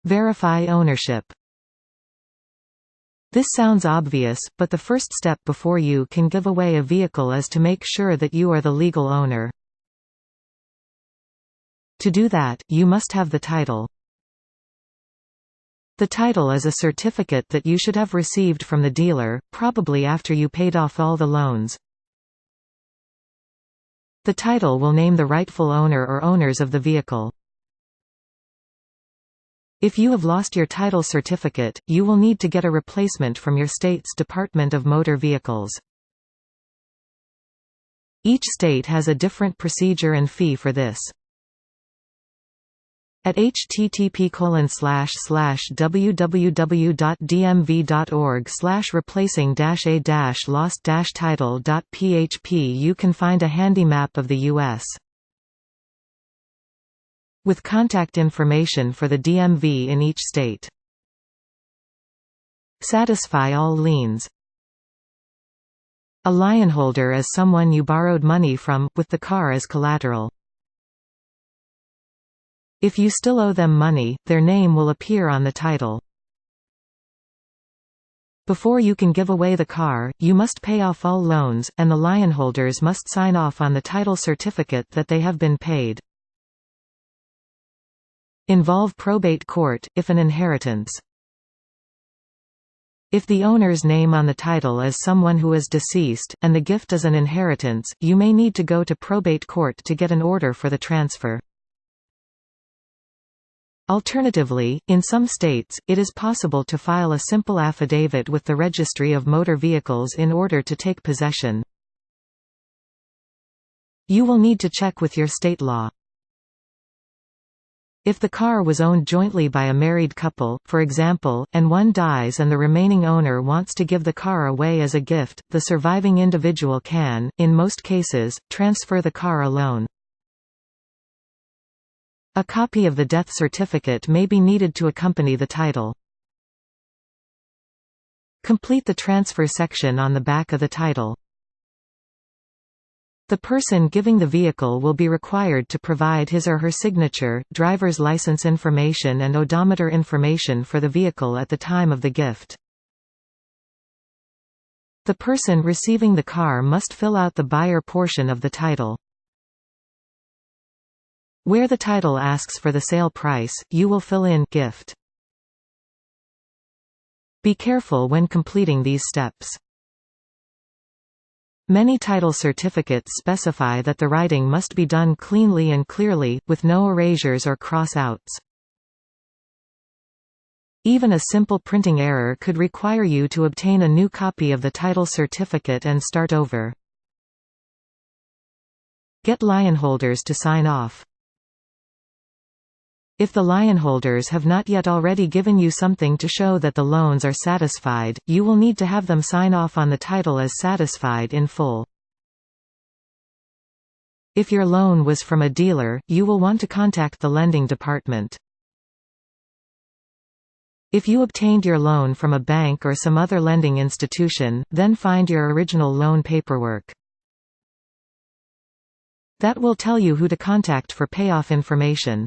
Verify ownership. This sounds obvious, but the first step before you can give away a vehicle is to make sure that you are the legal owner. To do that, you must have the title. The title is a certificate that you should have received from the dealer, probably after you paid off all the loans. The title will name the rightful owner or owners of the vehicle. If you have lost your title certificate, you will need to get a replacement from your state's Department of Motor Vehicles. Each state has a different procedure and fee for this. At http://www.dmv.org/replacing-a-lost-title.php you can find a handy map of the U.S. with contact information for the DMV in each state. Satisfy all liens. A lienholder is someone you borrowed money from, with the car as collateral. If you still owe them money, their name will appear on the title. Before you can give away the car, you must pay off all loans, and the lienholders must sign off on the title certificate that they have been paid. Involve probate court, if an inheritance. If the owner's name on the title is someone who is deceased, and the gift is an inheritance, you may need to go to probate court to get an order for the transfer. Alternatively, in some states, it is possible to file a simple affidavit with the Registry of Motor Vehicles in order to take possession. You will need to check with your state law. If the car was owned jointly by a married couple, for example, and one dies and the remaining owner wants to give the car away as a gift, the surviving individual can, in most cases, transfer the car alone. A copy of the death certificate may be needed to accompany the title. Complete the transfer section on the back of the title. The person giving the vehicle will be required to provide his or her signature, driver's license information and odometer information for the vehicle at the time of the gift. The person receiving the car must fill out the buyer portion of the title. Where the title asks for the sale price, you will fill in gift. Be careful when completing these steps. Many title certificates specify that the writing must be done cleanly and clearly, with no erasures or cross-outs. Even a simple printing error could require you to obtain a new copy of the title certificate and start over. Get lienholders to sign off. If the lienholders have not yet already given you something to show that the loans are satisfied, you will need to have them sign off on the title as satisfied in full. If your loan was from a dealer, you will want to contact the lending department. If you obtained your loan from a bank or some other lending institution, then find your original loan paperwork. That will tell you who to contact for payoff information.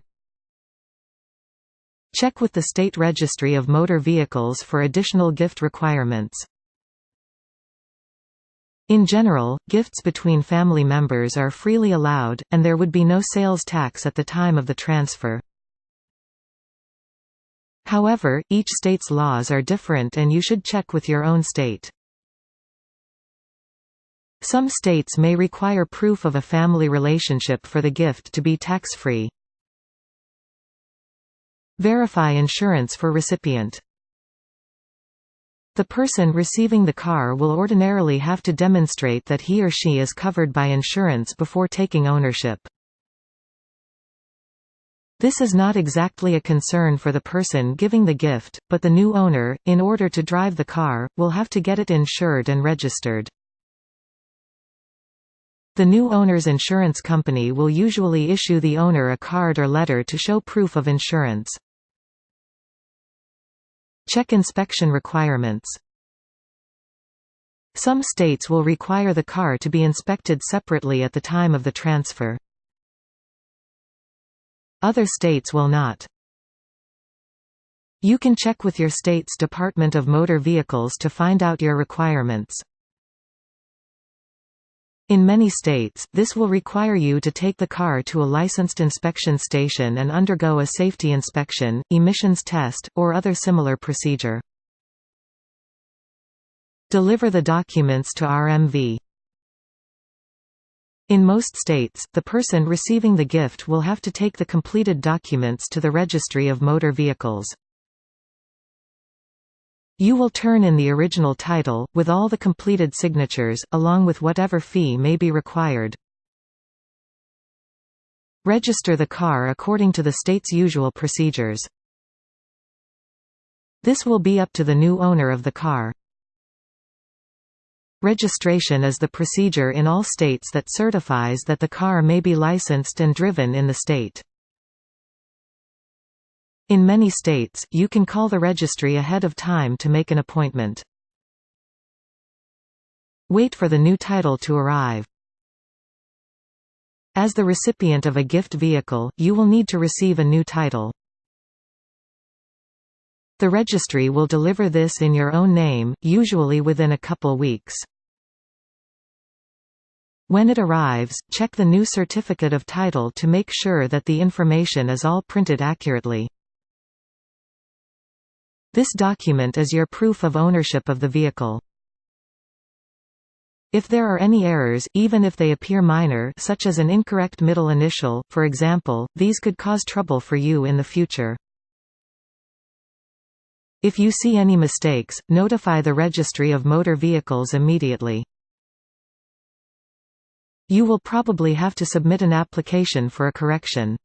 Check with the State Registry of Motor Vehicles for additional gift requirements. In general, gifts between family members are freely allowed, and there would be no sales tax at the time of the transfer. However, each state's laws are different and you should check with your own state. Some states may require proof of a family relationship for the gift to be tax-free. Verify insurance for recipient. The person receiving the car will ordinarily have to demonstrate that he or she is covered by insurance before taking ownership. This is not exactly a concern for the person giving the gift, but the new owner, in order to drive the car, will have to get it insured and registered. The new owner's insurance company will usually issue the owner a card or letter to show proof of insurance. Check inspection requirements. Some states will require the car to be inspected separately at the time of the transfer. Other states will not. You can check with your state's Department of Motor Vehicles to find out your requirements. In many states, this will require you to take the car to a licensed inspection station and undergo a safety inspection, emissions test, or other similar procedure. Deliver the documents to RMV. In most states, the person receiving the gift will have to take the completed documents to the Registry of Motor Vehicles. You will turn in the original title, with all the completed signatures, along with whatever fee may be required. Register the car according to the state's usual procedures. This will be up to the new owner of the car. Registration is the procedure in all states that certifies that the car may be licensed and driven in the state. In many states, you can call the registry ahead of time to make an appointment. Wait for the new title to arrive. As the recipient of a gift vehicle, you will need to receive a new title. The registry will deliver this in your own name, usually within a couple weeks. When it arrives, check the new certificate of title to make sure that the information is all printed accurately. This document is your proof of ownership of the vehicle. If there are any errors, even if they appear minor, such as an incorrect middle initial, for example, these could cause trouble for you in the future. If you see any mistakes, notify the Registry of Motor Vehicles immediately. You will probably have to submit an application for a correction.